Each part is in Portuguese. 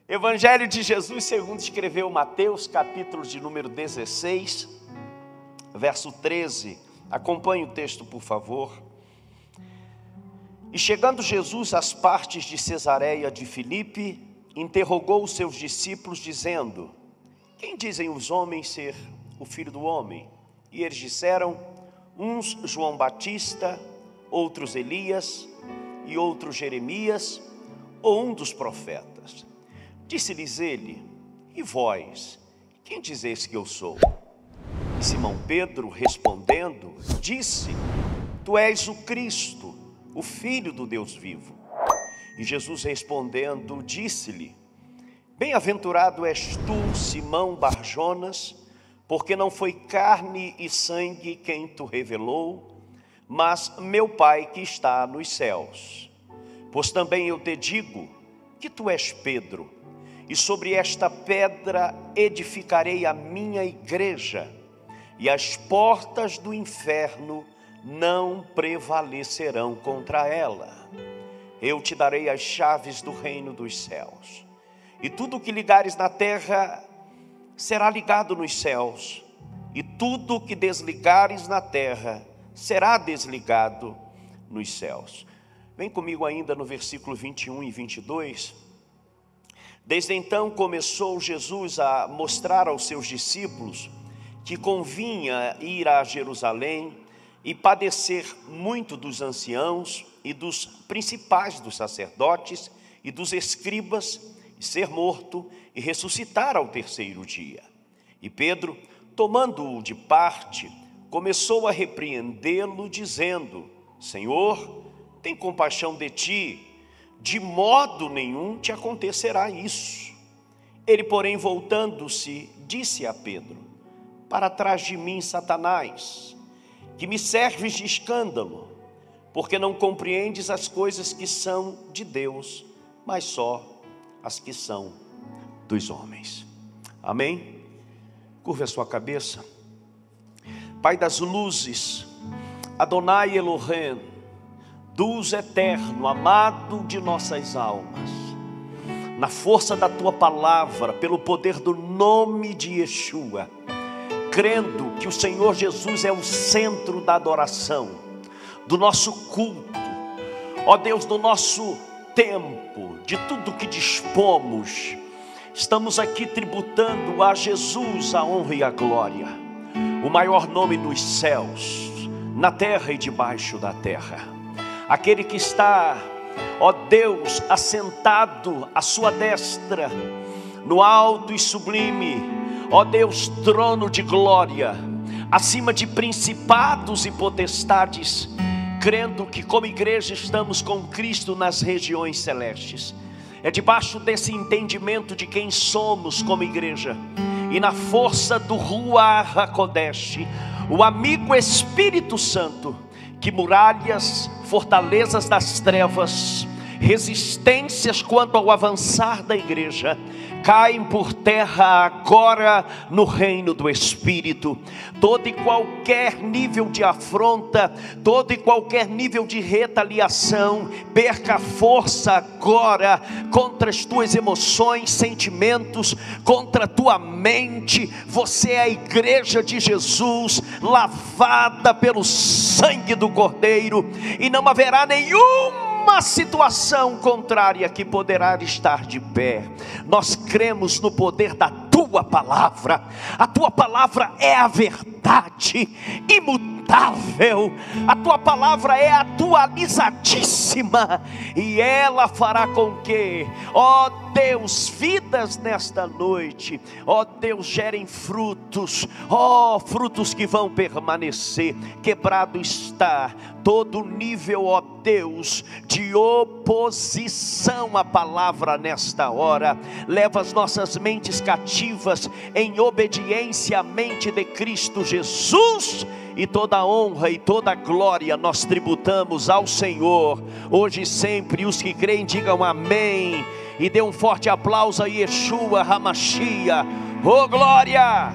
Evangelho de Jesus segundo escreveu Mateus, capítulo de número 16, verso 13. Acompanhe o texto, por favor. E chegando Jesus às partes de Cesareia de Filipe, interrogou os seus discípulos, dizendo: quem dizem os homens ser o Filho do Homem? E eles disseram: uns João Batista, outros Elias, e outros Jeremias, ou um dos profetas. Disse-lhes ele: e vós, quem dizeis que eu sou? E Simão Pedro, respondendo, disse: tu és o Cristo, o Filho do Deus vivo. E Jesus respondendo, disse-lhe: bem-aventurado és tu, Simão Barjonas, porque não foi carne e sangue quem tu revelou, mas meu Pai que está nos céus. Pois também eu te digo que tu és Pedro, e sobre esta pedra edificarei a minha igreja, e as portas do inferno não prevalecerão contra ela. Eu te darei as chaves do reino dos céus, e tudo o que ligares na terra será ligado nos céus, e tudo o que desligares na terra será desligado nos céus. Vem comigo ainda no versículo 21 e 22. Desde então começou Jesus a mostrar aos seus discípulos que convinha ir a Jerusalém e padecer muito dos anciãos e dos principais dos sacerdotes e dos escribas, e ser morto e ressuscitar ao terceiro dia. E Pedro, tomando-o de parte, começou a repreendê-lo, dizendo: Senhor, tem compaixão de ti, de modo nenhum te acontecerá isso. Ele, porém, voltando-se, disse a Pedro: para trás de mim, Satanás, que me serves de escândalo, porque não compreendes as coisas que são de Deus, mas só as que são dos homens. Amém? Curva a sua cabeça. Pai das luzes, Adonai Elohim, Deus eterno, amado de nossas almas, na força da tua palavra, pelo poder do nome de Yeshua, crendo que o Senhor Jesus é o centro da adoração, do nosso culto, ó Deus, do nosso tempo, de tudo que dispomos, estamos aqui tributando a Jesus a honra e a glória, o maior nome nos céus, na terra e debaixo da terra. Aquele que está, ó Deus, assentado à sua destra, no alto e sublime, ó Deus, trono de glória, acima de principados e potestades, crendo que como igreja estamos com Cristo nas regiões celestes. É debaixo desse entendimento de quem somos como igreja, e na força do Ruach HaKodesh, o amigo Espírito Santo, que muralhas, fortalezas das trevas, resistências quanto ao avançar da igreja, caem por terra agora no reino do Espírito. Todo e qualquer nível de afronta, todo e qualquer nível de retaliação, perca força agora contra as tuas emoções, sentimentos, contra a tua mente. Você é a igreja de Jesus, lavada pelo sangue do Cordeiro, e não haverá nenhuma situação contrária que poderá estar de pé. Nós cremos no poder da tua palavra. A tua palavra é a verdade imutável. A tua palavra é atualizadíssima, e ela fará com que, ó Deus, vidas nesta noite, ó Deus, gerem frutos, ó frutos que vão permanecer. Quebrado está todo nível, ó Deus, de oposição à palavra nesta hora. Leva as nossas mentes cativas em obediência à mente de Cristo Jesus, e toda a honra e toda a glória nós tributamos ao Senhor, hoje e sempre. E os que creem digam amém, e dê um forte aplauso a Yeshua HaMashiach. Oh glória!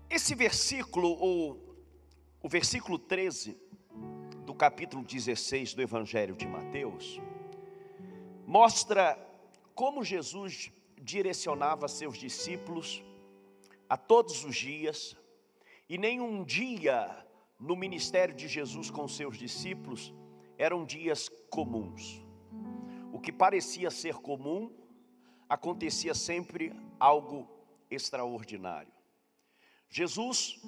Esse versículo, ou O versículo 13 do capítulo 16 do Evangelho de Mateus mostra como Jesus direcionava seus discípulos a todos os dias, e nenhum dia no ministério de Jesus com seus discípulos eram dias comuns. O que parecia ser comum, acontecia sempre algo extraordinário. Jesus,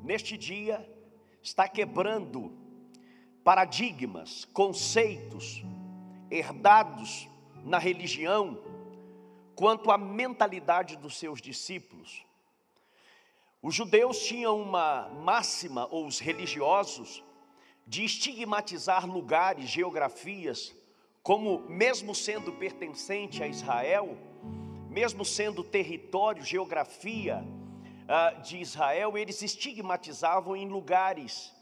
neste dia, está quebrando paradigmas, conceitos herdados na religião quanto à mentalidade dos seus discípulos. Os judeus tinham uma máxima, ou os religiosos, de estigmatizar lugares, geografias, como mesmo sendo pertencente a Israel, mesmo sendo território, geografia de Israel, eles estigmatizavam em lugares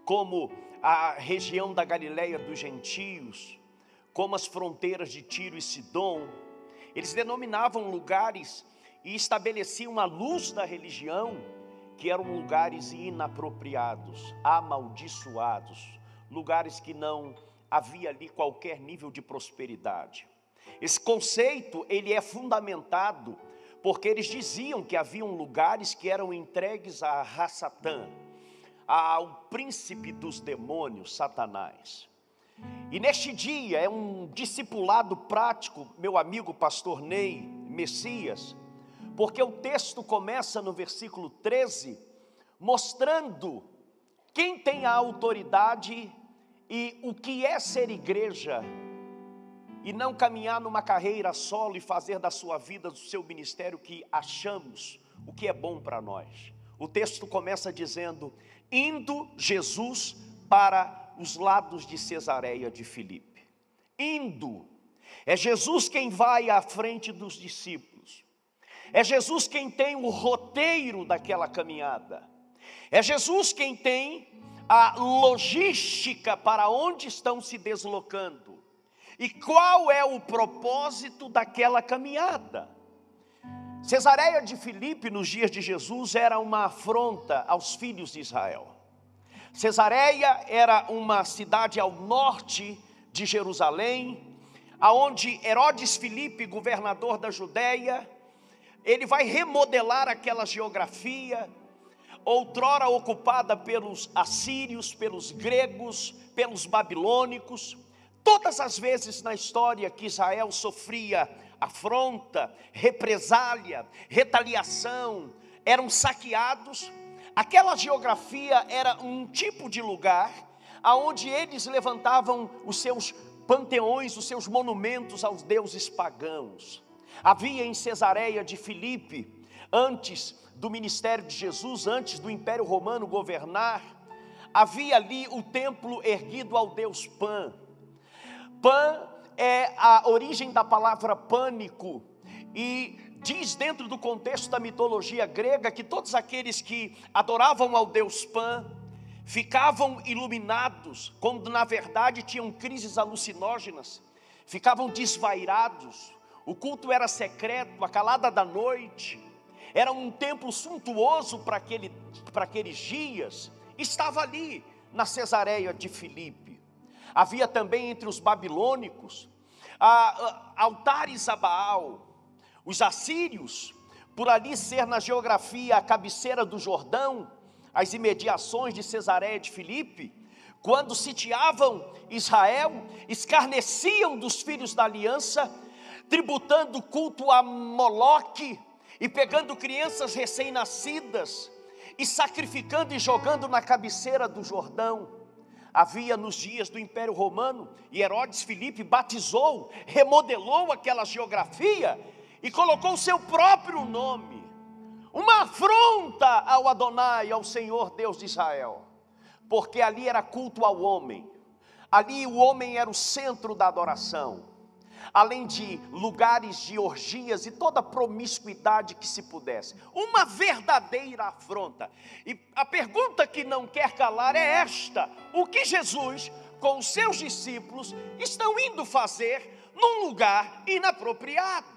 como a região da Galileia dos gentios, como as fronteiras de Tiro e Sidom. Eles denominavam lugares e estabeleciam à luz da religião que eram lugares inapropriados, amaldiçoados, lugares que não havia ali qualquer nível de prosperidade. Esse conceito, ele é fundamentado porque eles diziam que haviam lugares que eram entregues a Ra-Satã, ao príncipe dos demônios, Satanás. E neste dia é um discipulado prático, meu amigo pastor Ney Messias, porque o texto começa no versículo 13, mostrando quem tem a autoridade e o que é ser igreja, e não caminhar numa carreira solo e fazer da sua vida, do seu ministério, que achamos o que é bom para nós. O texto começa dizendo: indo Jesus para os lados de Cesareia de Filipe. Indo, é Jesus quem vai à frente dos discípulos, é Jesus quem tem o roteiro daquela caminhada, é Jesus quem tem a logística para onde estão se deslocando, e qual é o propósito daquela caminhada. Cesareia de Filipe, nos dias de Jesus, era uma afronta aos filhos de Israel. Cesareia era uma cidade ao norte de Jerusalém, aonde Herodes Filipe, governador da Judéia, ele vai remodelar aquela geografia, outrora ocupada pelos assírios, pelos gregos, pelos babilônicos. Todas as vezes na história que Israel sofria afronta, represália, retaliação, eram saqueados, aquela geografia era um tipo de lugar aonde eles levantavam os seus panteões, os seus monumentos aos deuses pagãos. Havia em Cesareia de Filipe, antes do ministério de Jesus, antes do Império Romano governar, havia ali o templo erguido ao deus Pan. Pan é a origem da palavra pânico, e diz dentro do contexto da mitologia grega que todos aqueles que adoravam ao deus Pan ficavam iluminados, quando na verdade tinham crises alucinógenas, ficavam desvairados. O culto era secreto, a calada da noite, era um templo suntuoso para aqueles dias. Estava ali na Cesareia de Filipe. Havia também entre os babilônicos altares a Baal. Os assírios, por ali ser na geografia a cabeceira do Jordão, as imediações de Cesareia de Filipe, quando sitiavam Israel, escarneciam dos filhos da aliança, tributando culto a Moloque, e pegando crianças recém-nascidas, e sacrificando e jogando na cabeceira do Jordão. Havia nos dias do Império Romano, e Herodes Filipe batizou, remodelou aquela geografia, e colocou o seu próprio nome, uma afronta ao Adonai, ao Senhor Deus de Israel, porque ali era culto ao homem, ali o homem era o centro da adoração, além de lugares de orgias e toda promiscuidade que se pudesse, uma verdadeira afronta. E a pergunta que não quer calar é esta: o que Jesus com os seus discípulos estão indo fazer num lugar inapropriado?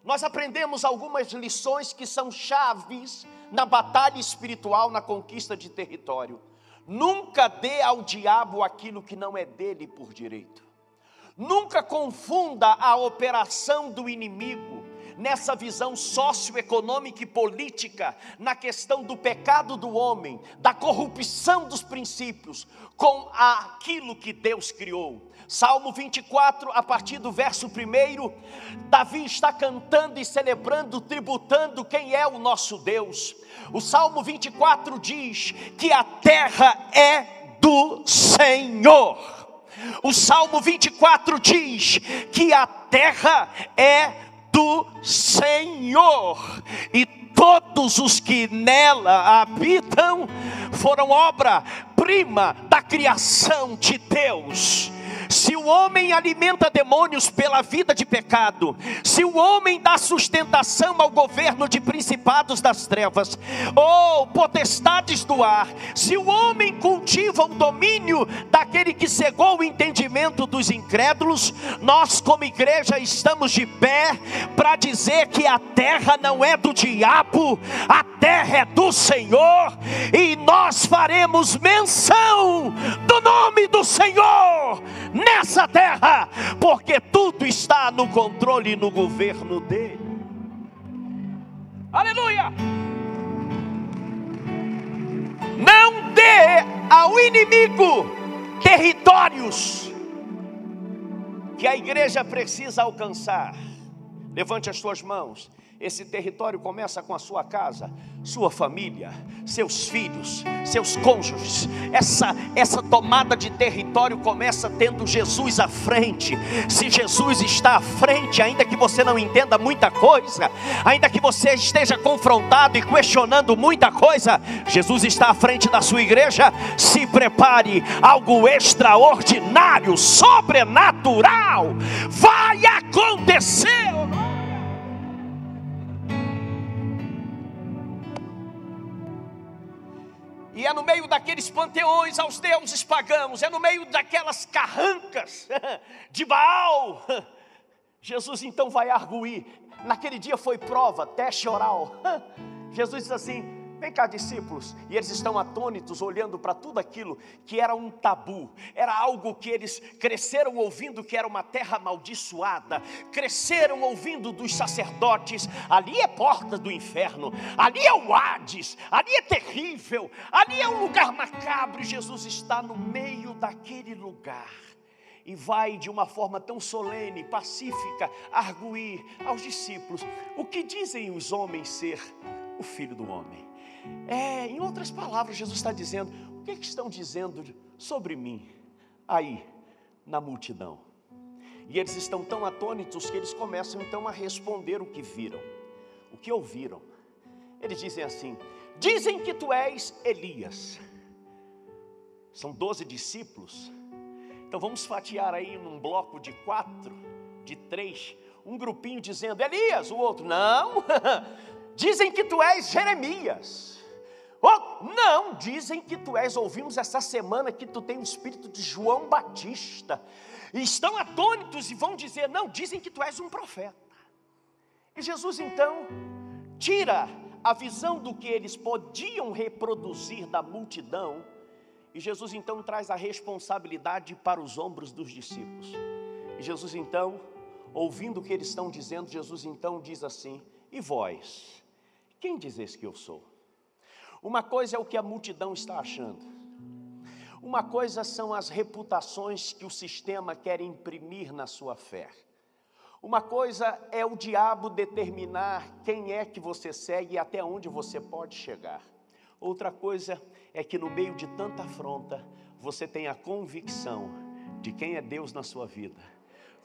Nós aprendemos algumas lições que são chaves na batalha espiritual, na conquista de território. Nunca dê ao diabo aquilo que não é dele por direito. Nunca confunda a operação do inimigo nessa visão socioeconômica e política, na questão do pecado do homem, da corrupção dos princípios, com aquilo que Deus criou. Salmo 24, a partir do verso 1, Davi está cantando e celebrando, tributando quem é o nosso Deus. O Salmo 24 diz que a terra é do Senhor. O Salmo 24 diz que a terra é do Senhor, e todos os que nela habitam foram obra-prima da criação de Deus. Se o homem alimenta demônios pela vida de pecado, se o homem dá sustentação ao governo de principados das trevas, ou potestades do ar, se o homem cultiva o domínio daquele que cegou o entendimento dos incrédulos, nós como igreja estamos de pé para dizer que a terra não é do diabo, a terra é do Senhor, e nós faremos menção do nome do Senhor nessa terra, porque tudo está no controle e no governo dele. Aleluia! Não dê ao inimigo territórios que a igreja precisa alcançar. Levante as suas mãos. Esse território começa com a sua casa, sua família, seus filhos, seus cônjuges. Essa tomada de território começa tendo Jesus à frente. Se Jesus está à frente, ainda que você não entenda muita coisa, ainda que você esteja confrontado e questionando muita coisa, Jesus está à frente da sua igreja. Se prepare, algo extraordinário, sobrenatural vai acontecer. E é no meio daqueles panteões aos deuses pagãos, é no meio daquelas carrancas de Baal, Jesus então vai arguir. Naquele dia foi prova, teste oral. Jesus diz assim: vem cá, discípulos. E eles estão atônitos, olhando para tudo aquilo que era um tabu, era algo que eles cresceram ouvindo, que era uma terra amaldiçoada, cresceram ouvindo dos sacerdotes: ali é porta do inferno, ali é o Hades, ali é terrível, ali é um lugar macabro. E Jesus está no meio daquele lugar e vai de uma forma tão solene, pacífica, arguir aos discípulos: o que dizem os homens ser o Filho do Homem? Em outras palavras, Jesus está dizendo: o que estão dizendo sobre mim aí na multidão? E eles estão tão atônitos que eles começam então a responder o que viram, o que ouviram. Eles dizem assim: dizem que tu és Elias. São 12 discípulos. Então vamos fatiar aí num bloco de 4, de 3, um grupinho dizendo Elias, o outro não. Dizem que tu és Jeremias. Oh, não, dizem que tu és, ouvimos essa semana que tu tem o espírito de João Batista. E estão atônitos e vão dizer: não, dizem que tu és um profeta. E Jesus então tira a visão do que eles podiam reproduzir da multidão, e Jesus então traz a responsabilidade para os ombros dos discípulos. E Jesus então, ouvindo o que eles estão dizendo, Jesus então diz assim: e vós, quem dizes que eu sou? Uma coisa é o que a multidão está achando, uma coisa são as reputações que o sistema quer imprimir na sua fé. Uma coisa é o diabo determinar quem é que você segue e até onde você pode chegar. Outra coisa é que no meio de tanta afronta, você tem a convicção de quem é Deus na sua vida.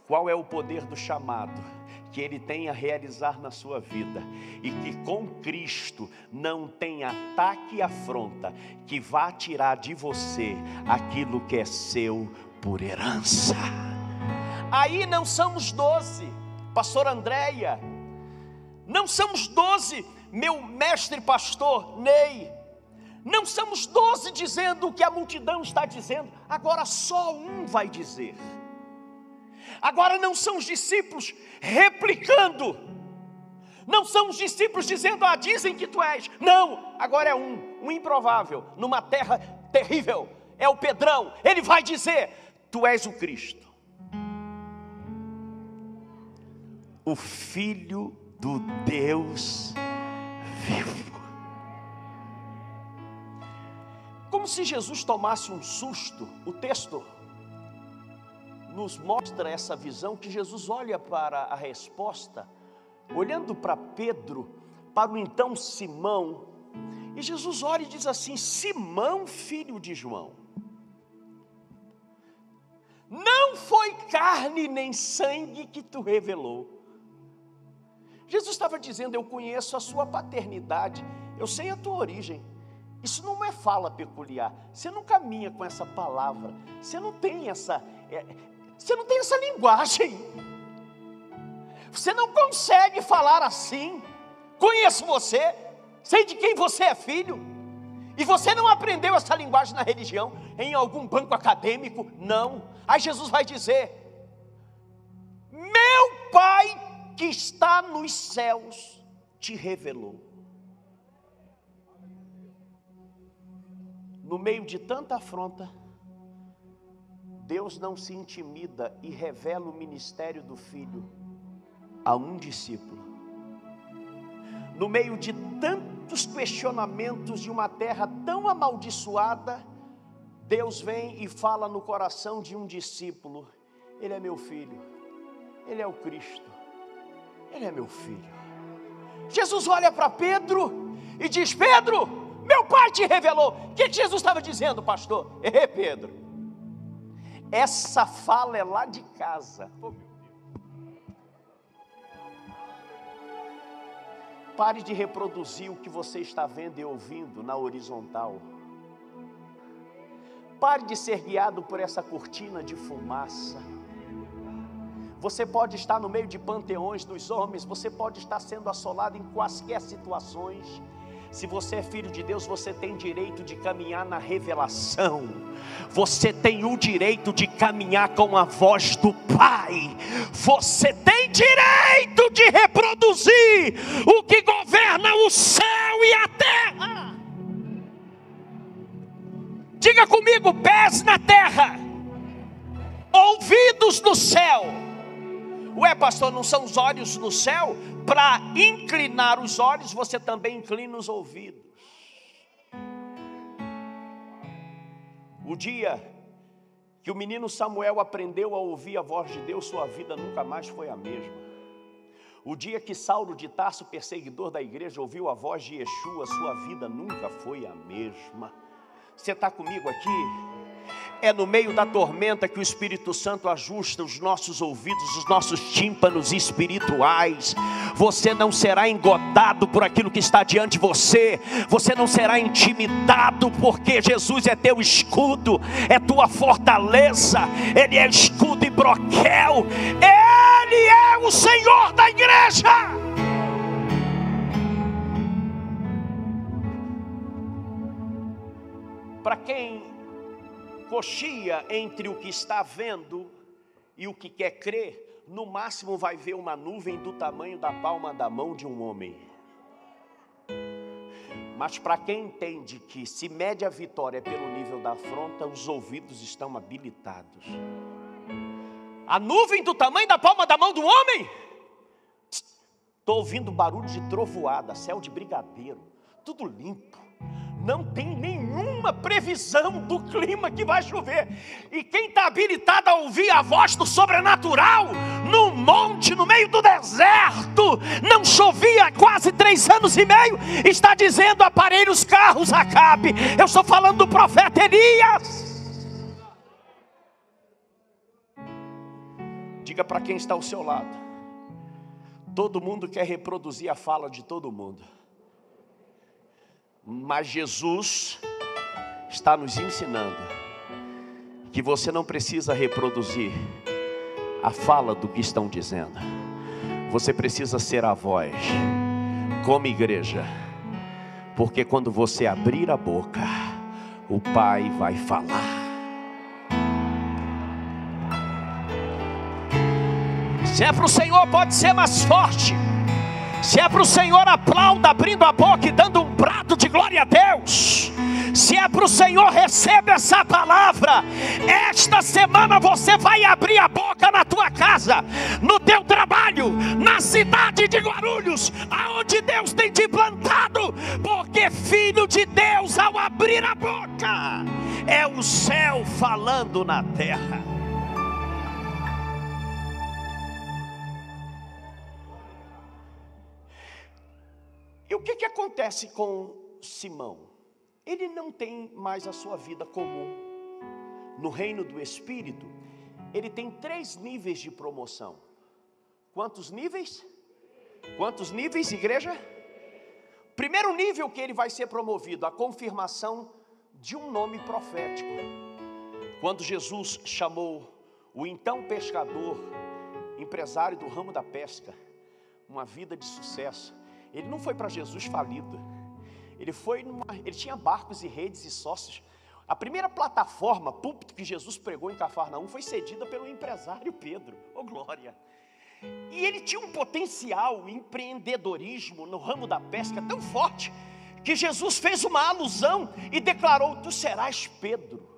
Qual é o poder do chamado que Ele tem a realizar na sua vida, e que com Cristo não tem ataque e afronta que vá tirar de você aquilo que é seu por herança. Aí não somos 12, pastor Andréia, não somos 12, meu mestre pastor Ney, não somos 12 dizendo o que a multidão está dizendo, agora só um vai dizer. Agora não são os discípulos replicando, não são os discípulos dizendo: dizem que tu és. Não, agora é um improvável, numa terra terrível, é o Pedrão. Ele vai dizer: tu és o Cristo, o Filho do Deus vivo. Como se Jesus tomasse um susto. O texto nos mostra essa visão, que Jesus olha para a resposta, olhando para Pedro, para o então Simão, e Jesus olha e diz assim: Simão, filho de João, não foi carne nem sangue que tu revelou. Jesus estava dizendo: eu conheço a sua paternidade, eu sei a tua origem. Isso não é fala peculiar, você não caminha com essa palavra, você não tem essa linguagem, você não consegue falar assim. Conheço você, sei de quem você é filho, e você não aprendeu essa linguagem na religião, em algum banco acadêmico, não. Aí Jesus vai dizer: meu Pai que está nos céus te revelou. No meio de tanta afronta, Deus não se intimida e revela o ministério do Filho a um discípulo. No meio de tantos questionamentos de uma terra tão amaldiçoada, Deus vem e fala no coração de um discípulo: ele é meu filho, ele é o Cristo, ele é meu filho. Jesus olha para Pedro e diz: Pedro, meu Pai te revelou. O que Jesus estava dizendo, pastor? Pedro, essa fala é lá de casa. Pare de reproduzir o que você está vendo e ouvindo na horizontal. Pare de ser guiado por essa cortina de fumaça. Você pode estar no meio de panteões dos homens, você pode estar sendo assolado em quaisquer situações. Se você é filho de Deus, você tem direito de caminhar na revelação. Você tem o direito de caminhar com a voz do Pai. Você tem direito de reproduzir o que governa o céu e a terra. Diga comigo: pés na terra, ouvidos no céu. Ué, pastor, não são os olhos no céu? Para inclinar os olhos, você também inclina os ouvidos. O dia que o menino Samuel aprendeu a ouvir a voz de Deus, sua vida nunca mais foi a mesma. O dia que Saulo de Tarso, perseguidor da igreja, ouviu a voz de Yeshua, sua vida nunca foi a mesma. Você está comigo aqui? É no meio da tormenta que o Espírito Santo ajusta os nossos ouvidos, os nossos tímpanos espirituais. Você não será engodado por aquilo que está diante de você. Você não será intimidado, porque Jesus é teu escudo, é tua fortaleza. Ele é escudo e broquel. Ele é o Senhor da igreja. Para quem coxia entre o que está vendo e o que quer crer, no máximo vai ver uma nuvem do tamanho da palma da mão de um homem. Mas para quem entende que se mede a vitória pelo nível da afronta, os ouvidos estão habilitados. A nuvem do tamanho da palma da mão do homem? Estou ouvindo barulho de trovoada, céu de brigadeiro, tudo limpo. Não tem nenhuma previsão do clima que vai chover. E quem está habilitado a ouvir a voz do sobrenatural, no monte, no meio do deserto, não chovia há quase 3 anos e meio, está dizendo: aparelhe os carros, Acabe. Eu estou falando do profeta Elias. Diga para quem está ao seu lado: todo mundo quer reproduzir a fala de todo mundo, mas Jesus está nos ensinando que você não precisa reproduzir a fala do que estão dizendo. Você precisa ser a voz, como igreja, porque quando você abrir a boca, o Pai vai falar. Se é para o Senhor, pode ser mais forte. Se é para o Senhor, aplauda abrindo a boca e dando um brado de glória a Deus. Se é para o Senhor, receba essa palavra. Esta semana você vai abrir a boca na tua casa, no teu trabalho, na cidade de Guarulhos, aonde Deus tem te plantado, porque filho de Deus, ao abrir a boca, é o céu falando na terra. E o que acontece com Simão? Ele não tem mais a sua vida comum. No reino do Espírito, ele tem 3 níveis de promoção. Quantos níveis? Quantos níveis, igreja? Primeiro nível que ele vai ser promovido, a confirmação de um nome profético. Quando Jesus chamou o então pescador, empresário do ramo da pesca, uma vida de sucesso, ele não foi para Jesus falido. Ele tinha barcos e redes e sócios. A primeira plataforma, púlpito que Jesus pregou em Cafarnaum foi cedida pelo empresário Pedro. Oh glória! E ele tinha um potencial, empreendedorismo no ramo da pesca tão forte, que Jesus fez uma alusão e declarou: tu serás Pedro.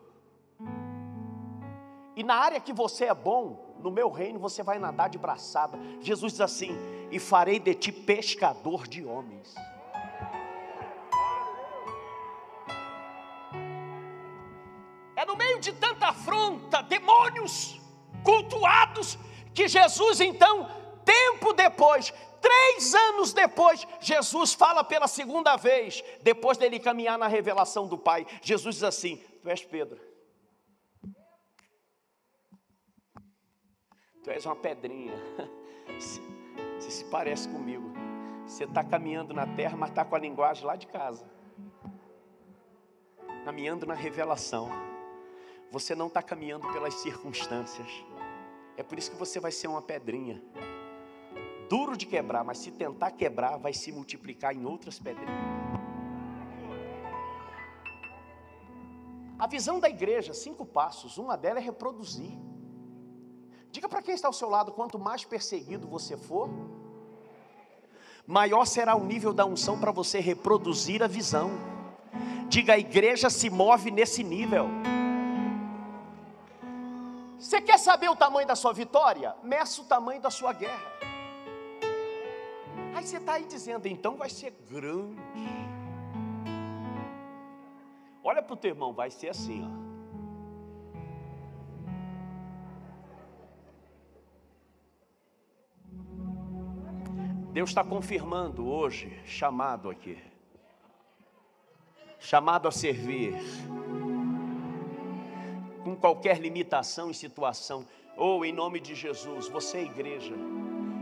E na área que você é bom, no meu reino você vai nadar de braçada. Jesus diz assim: e farei de ti pescador de homens. É no meio de tanta afronta, demônios cultuados, que Jesus então, tempo depois, 3 anos depois, Jesus fala pela segunda vez, depois dele caminhar na revelação do Pai. Jesus diz assim: tu és Pedro, tu és uma pedrinha. Você se parece comigo. Você está caminhando na terra, mas está com a linguagem lá de casa, caminhando na revelação. Você não está caminhando pelas circunstâncias. É por isso que você vai ser uma pedrinha, duro de quebrar, mas se tentar quebrar, vai se multiplicar em outras pedrinhas. A visão da igreja, 5 passos, uma delas é reproduzir. Diga para quem está ao seu lado: quanto mais perseguido você for, maior será o nível da unção para você reproduzir a visão. Diga: a igreja se move nesse nível. Você quer saber o tamanho da sua vitória? Meça o tamanho da sua guerra. Aí você está aí dizendo: então vai ser grande. Olha para o teu irmão, vai ser assim, ó. Deus está confirmando hoje, chamado aqui, chamado a servir, com qualquer limitação e situação. Ou em nome de Jesus, você é igreja,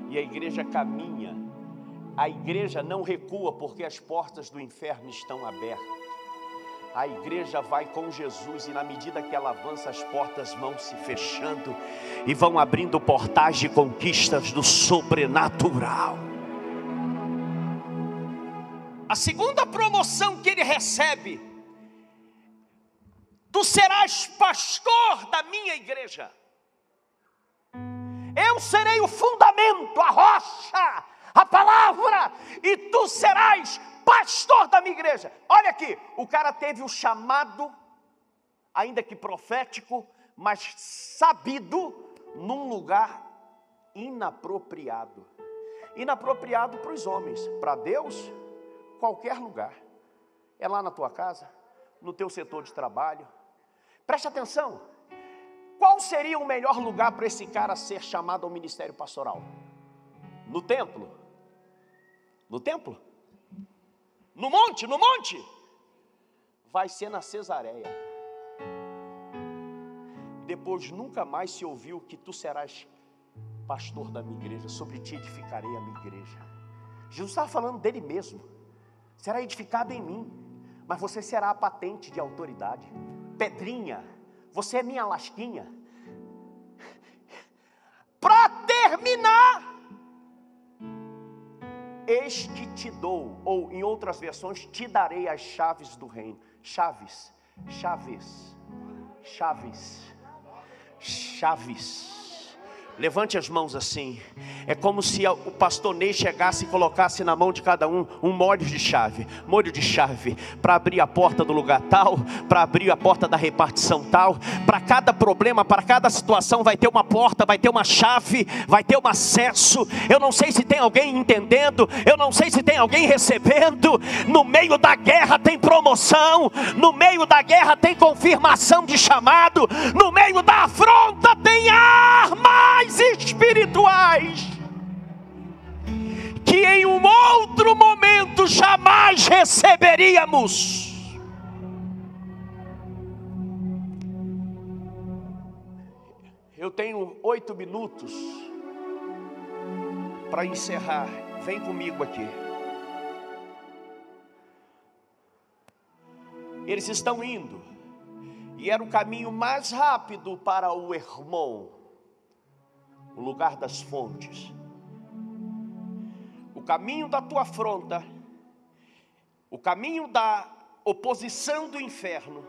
e a igreja caminha, a igreja não recua porque as portas do inferno estão abertas. A igreja vai com Jesus, e na medida que ela avança, as portas vão se fechando e vão abrindo portais de conquistas do sobrenatural. A segunda promoção que ele recebe: tu serás pastor da minha igreja. Eu serei o fundamento, a rocha, a palavra, e tu serás pastor da minha igreja. Olha aqui, o cara teve o chamado, ainda que profético, mas sabido, num lugar inapropriado. Inapropriado para os homens, para Deus, qualquer lugar. É lá na tua casa, no teu setor de trabalho. Preste atenção. Qual seria o melhor lugar para esse cara ser chamado ao ministério pastoral? No templo? No templo? No monte? No monte? Vai ser na Cesareia. Depois nunca mais se ouviu que tu serás pastor da minha igreja, sobre ti edificarei a minha igreja. Jesus estava falando dele mesmo. Será edificado em mim, mas você será a patente de autoridade. Pedrinha, você é minha lasquinha. Para terminar, eis que te dou, ou em outras versões, te darei as chaves do reino. Chaves, chaves, chaves, chaves. Levante as mãos assim. É como se o pastor Ney chegasse e colocasse na mão de cada um molho de chave para abrir a porta do lugar tal, para abrir a porta da repartição tal. Para cada problema, para cada situação vai ter uma porta, vai ter uma chave, vai ter um acesso. Eu não sei se tem alguém entendendo, eu não sei se tem alguém recebendo. No meio da guerra tem promoção, no meio da guerra tem confirmação de chamado, no meio da afronta tem armas espirituais que em um outro momento jamais receberíamos. Eu tenho 8 minutos para encerrar. Vem comigo aqui. Eles estão indo, e era o caminho mais rápido para o Hermon, o lugar das fontes. O caminho da tua afronta, o caminho da oposição do inferno,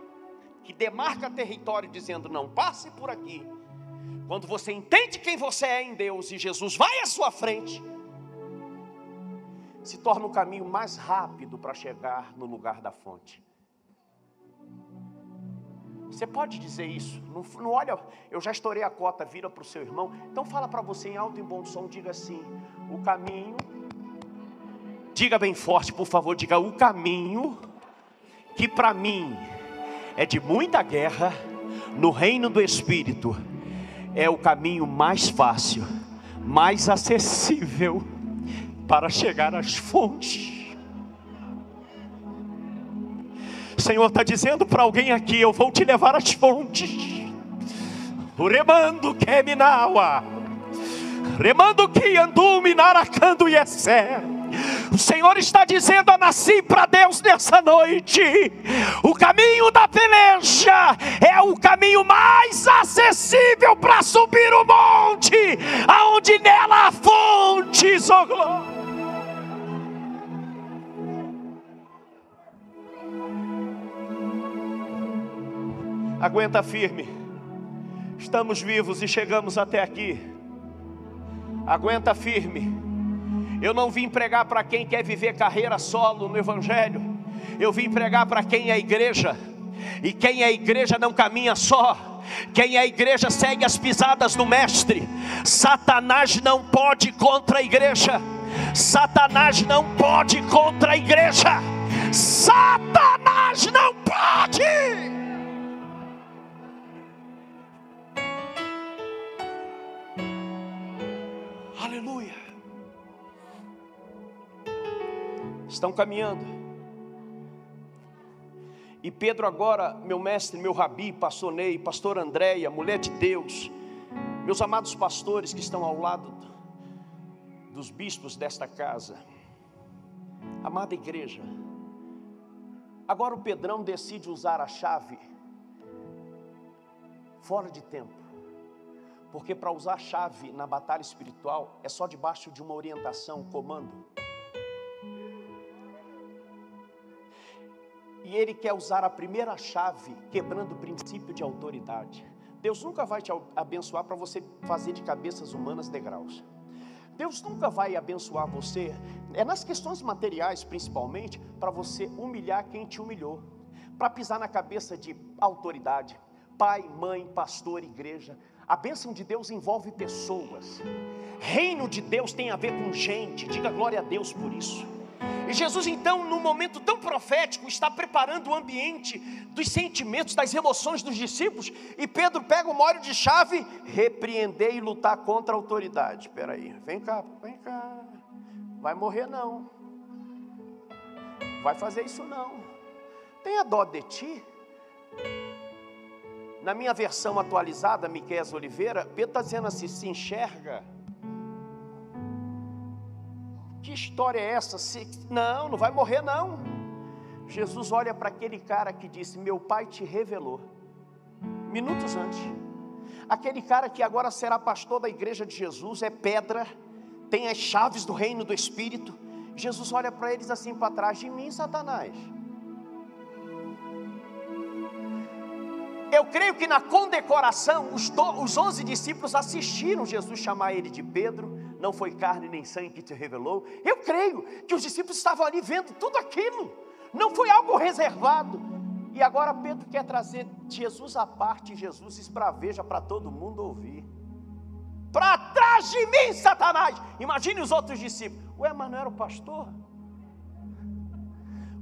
que demarca território dizendo não passe por aqui. Quando você entende quem você é em Deus e Jesus vai à sua frente, se torna o caminho mais rápido para chegar no lugar da fonte. Você pode dizer isso, não olha, eu já estourei a cota, vira para o seu irmão. Então fala para você em alto e bom som, diga assim: o caminho, diga bem forte por favor, diga: o caminho que para mim é de muita guerra, no reino do Espírito, é o caminho mais fácil, mais acessível para chegar às fontes. O Senhor está dizendo para alguém aqui: eu vou te levar às fontes. Remando que minawa, remando que andu minaracando yesé. O Senhor está dizendo a nasci para Deus nessa noite: o caminho da peleja é o caminho mais acessível para subir o monte, aonde nela há fontes, oh glória. Aguenta firme, estamos vivos e chegamos até aqui. Aguenta firme. Eu não vim pregar para quem quer viver carreira solo no Evangelho. Eu vim pregar para quem é igreja. E quem é igreja não caminha só. Quem é igreja segue as pisadas do Mestre. Satanás não pode contra a igreja. Satanás não pode contra a igreja. Satanás não pode. Aleluia. Estão caminhando. E Pedro agora, meu mestre, meu rabi, pastor Ney, pastor Andréia, mulher de Deus, meus amados pastores que estão ao lado dos bispos desta casa, amada igreja, agora o Pedrão decide usar a chave fora de tempo. Porque para usar a chave na batalha espiritual é só debaixo de uma orientação, comando. E ele quer usar a primeira chave, quebrando o princípio de autoridade. Deus nunca vai te abençoar para você fazer de cabeças humanas degraus. Deus nunca vai abençoar você, nas questões materiais principalmente, para você humilhar quem te humilhou, para pisar na cabeça de autoridade, pai, mãe, pastor, igreja. A bênção de Deus envolve pessoas. Reino de Deus tem a ver com gente. Diga glória a Deus por isso. E Jesus então, num momento tão profético, está preparando o ambiente dos sentimentos, das emoções dos discípulos. E Pedro pega o molho de chave: repreender e lutar contra a autoridade. Espera aí, vem cá, vai morrer não, vai fazer isso não, tenha dó de ti. Na minha versão atualizada, Miqueias Oliveira, Pedro está dizendo assim: se enxerga. Que história é essa? Não vai morrer não. Jesus olha para aquele cara que disse: meu pai te revelou, minutos antes. Aquele cara que agora será pastor da igreja de Jesus, é pedra, tem as chaves do reino do Espírito. Jesus olha para eles assim para trás: de mim, Satanás. Eu creio que na condecoração, os 11 discípulos assistiram Jesus chamar ele de Pedro. Não foi carne nem sangue que te revelou. Eu creio que os discípulos estavam ali vendo tudo aquilo. Não foi algo reservado. E agora Pedro quer trazer Jesus à parte. Jesus esbraveja para todo mundo ouvir. Para trás de mim, Satanás! Imagine os outros discípulos. Ué, mas não era o pastor?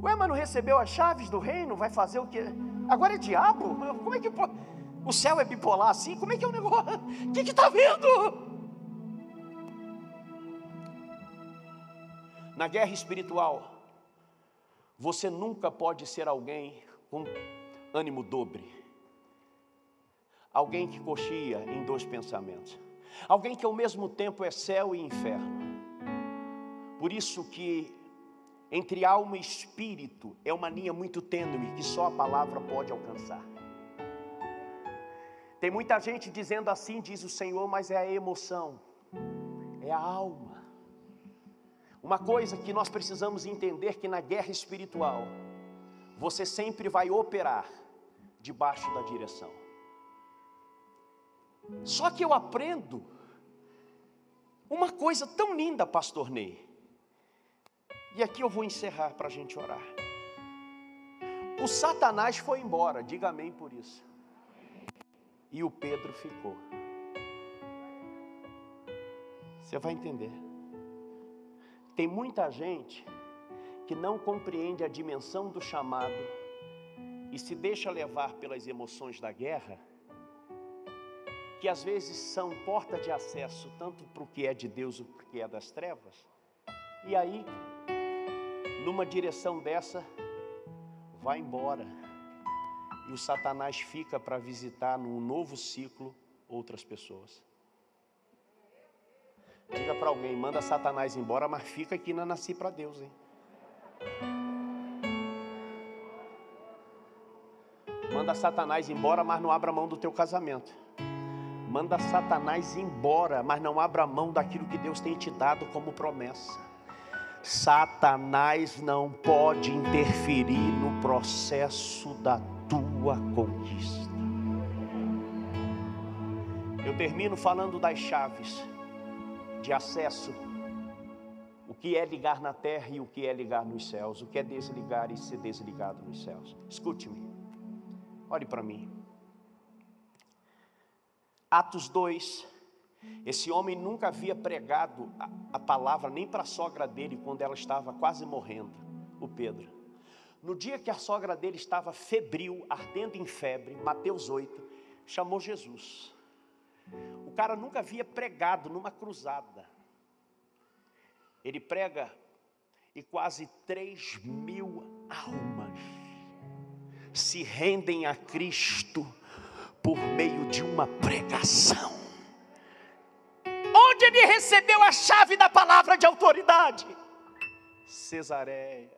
Ué, mas não recebeu as chaves do reino? Vai fazer o quê? Agora é diabo? Como é que pode? O céu é bipolar assim? Como é que é o negócio? O que está vendo? Na guerra espiritual, você nunca pode ser alguém com ânimo dobre. Alguém que coxia em 2 pensamentos. Alguém que ao mesmo tempo é céu e inferno. Por isso que entre alma e espírito é uma linha muito tênue que só a palavra pode alcançar. Tem muita gente dizendo assim, diz o Senhor, mas é a emoção, é a alma. Uma coisa que nós precisamos entender, que na guerra espiritual, você sempre vai operar debaixo da direção. Só que eu aprendo uma coisa tão linda, pastor Ney. E aqui eu vou encerrar para a gente orar. O Satanás foi embora, diga amém por isso. E o Pedro ficou. Você vai entender. Tem muita gente que não compreende a dimensão do chamado e se deixa levar pelas emoções da guerra, que às vezes são porta de acesso tanto para o que é de Deus ou para o que é das trevas. E aí, numa direção dessa, vai embora. E o Satanás fica para visitar num novo ciclo outras pessoas. Diga para alguém, manda Satanás embora, mas fica aqui na Nasci para Deus, hein? Manda Satanás embora, mas não abra mão do teu casamento. Manda Satanás embora, mas não abra mão daquilo que Deus tem te dado como promessa. Satanás não pode interferir no processo da tua conquista. Eu termino falando das chaves de acesso. O que é ligar na terra e o que é ligar nos céus. O que é desligar e ser desligado nos céus. Escute-me. Olhe para mim. Atos 2. Esse homem nunca havia pregado a palavra nem para a sogra dele quando ela estava quase morrendo, o Pedro. No dia que a sogra dele estava febril, ardendo em febre, Mateus 8, chamou Jesus. O cara nunca havia pregado numa cruzada. Ele prega e quase 3.000 almas se rendem a Cristo por meio de uma pregação. Onde ele recebeu a chave da palavra de autoridade? Cesareia,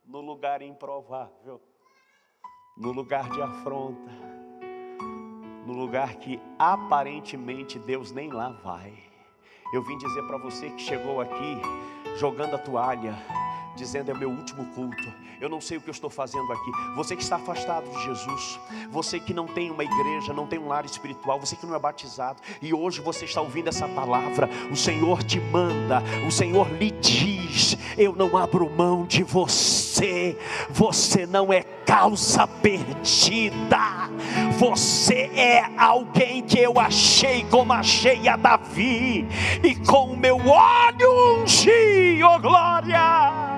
no lugar improvável, no lugar de afronta, no lugar que aparentemente Deus nem lá vai. Eu vim dizer para você que chegou aqui jogando a toalha, dizendo é meu último culto, eu não sei o que eu estou fazendo aqui. Você que está afastado de Jesus, você que não tem uma igreja, não tem um lar espiritual, você que não é batizado, e hoje você está ouvindo essa palavra, o Senhor te manda, o Senhor lhe diz, eu não abro mão de você, você não é causa perdida, você é alguém que eu achei como achei a Davi, e com o meu óleo ungi, oh glória.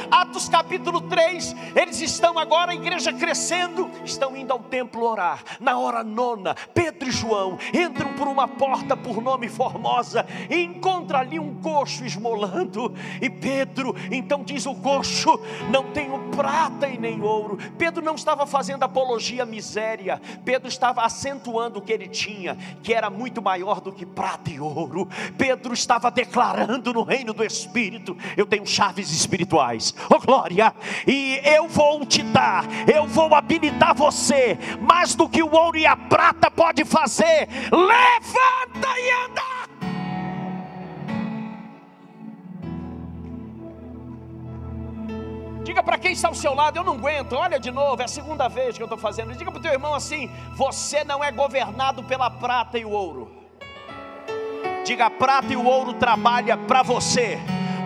Atos capítulo 3, eles estão agora, a igreja crescendo, estão indo ao templo orar. Na hora 9, Pedro e João entram por uma porta por nome Formosa e encontram ali um coxo esmolando. E Pedro então diz o coxo, não tenho prata e nem ouro. Pedro não estava fazendo apologia à miséria, Pedro estava acentuando o que ele tinha, que era muito maior do que prata e ouro. Pedro estava declarando no reino do Espírito, eu tenho chaves espirituais, oh glória, e eu vou te dar, eu vou habilitar você, mais do que o ouro e a prata pode fazer. Levanta e anda. Diga para quem está ao seu lado, eu não aguento, olha de novo, é a segunda vez que eu estou fazendo. Diga para o teu irmão assim: você não é governado pela prata e o ouro. Diga: a prata e o ouro trabalha para você,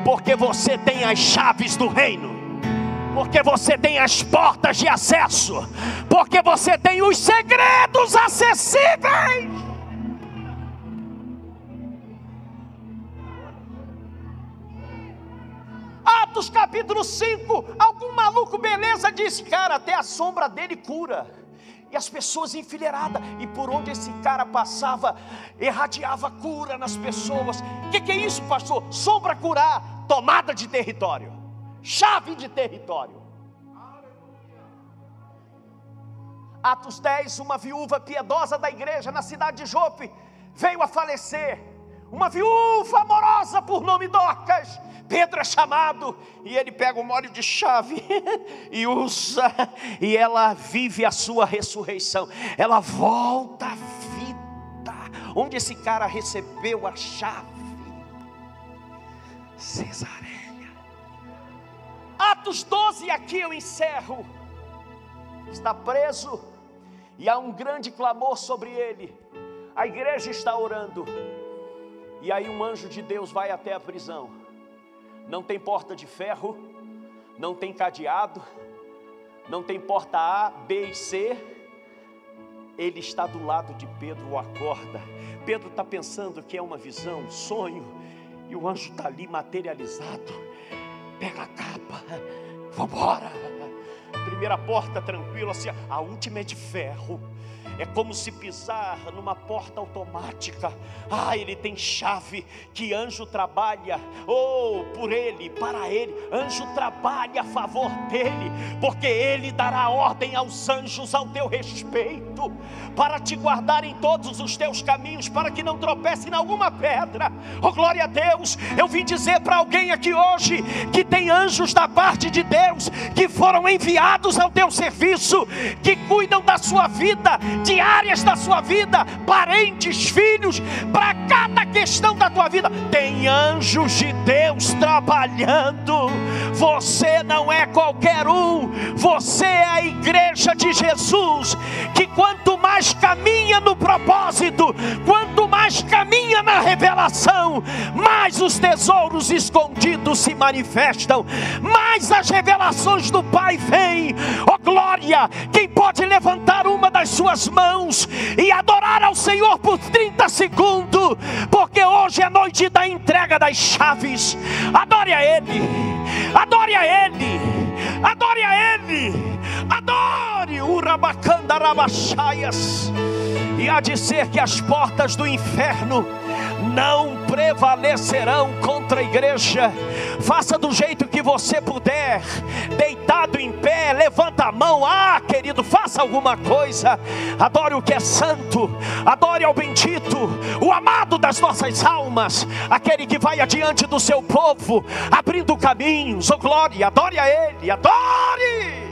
porque você tem as chaves do reino, porque você tem as portas de acesso, porque você tem os segredos acessíveis. Atos capítulo 5, algum maluco beleza disse: cara, até a sombra dele cura. E as pessoas enfileiradas, e por onde esse cara passava, irradiava cura nas pessoas. O que é isso, pastor? Sombra curar, tomada de território, chave de território. Atos 10, uma viúva piedosa da igreja na cidade de Jope veio a falecer. Uma viúva amorosa por nome Dorcas. Pedro é chamado e ele pega um molho de chave e usa, e ela vive a sua ressurreição. Ela volta à vida. Onde esse cara recebeu a chave? Cesareia. Atos 12, e aqui eu encerro. Está preso e há um grande clamor sobre ele. A igreja está orando. E aí um anjo de Deus vai até a prisão. Não tem porta de ferro, não tem cadeado, não tem porta A, B e C. Ele está do lado de Pedro, o acorda. Pedro está pensando que é uma visão, um sonho, e o anjo está ali materializado. Pega a capa, vamos embora. Primeira porta tranquila, assim, a última é de ferro. É como se pisar numa porta automática. Ele tem chave. Que anjo trabalha, por ele, para ele. Anjo trabalha a favor dele, porque ele dará ordem aos anjos ao teu respeito, para te guardar em todos os teus caminhos, para que não tropece em alguma pedra. Glória a Deus. Eu vim dizer para alguém aqui hoje que tem anjos da parte de Deus, que foram enviados ao teu serviço, que cuidam da sua vida, de áreas da sua vida, parentes, filhos, para cada questão da tua vida. Tem anjos de Deus trabalhando. Você não é qualquer um, você é a igreja de Jesus, que quanto mais caminha no propósito, quanto mais caminha na revelação, mais os tesouros escondidos se manifestam, mais as revelações do Pai vêm. Glória! Quem pode levantar uma das suas mãos e adorar ao Senhor por 30 segundos, porque hoje é noite da entrega das chaves. Adore a Ele, adore a Ele, adore a Ele, adore o Rabacanda Rabachaias. E há de ser que as portas do inferno não prevalecerão contra a igreja. Faça do jeito que você puder, deitado em pé, levanta a mão. Querido, faça alguma coisa. Adore o que é santo, adore ao bendito, o amado das nossas almas, aquele que vai adiante do seu povo, abrindo caminhos. Glória, adore a Ele, adore.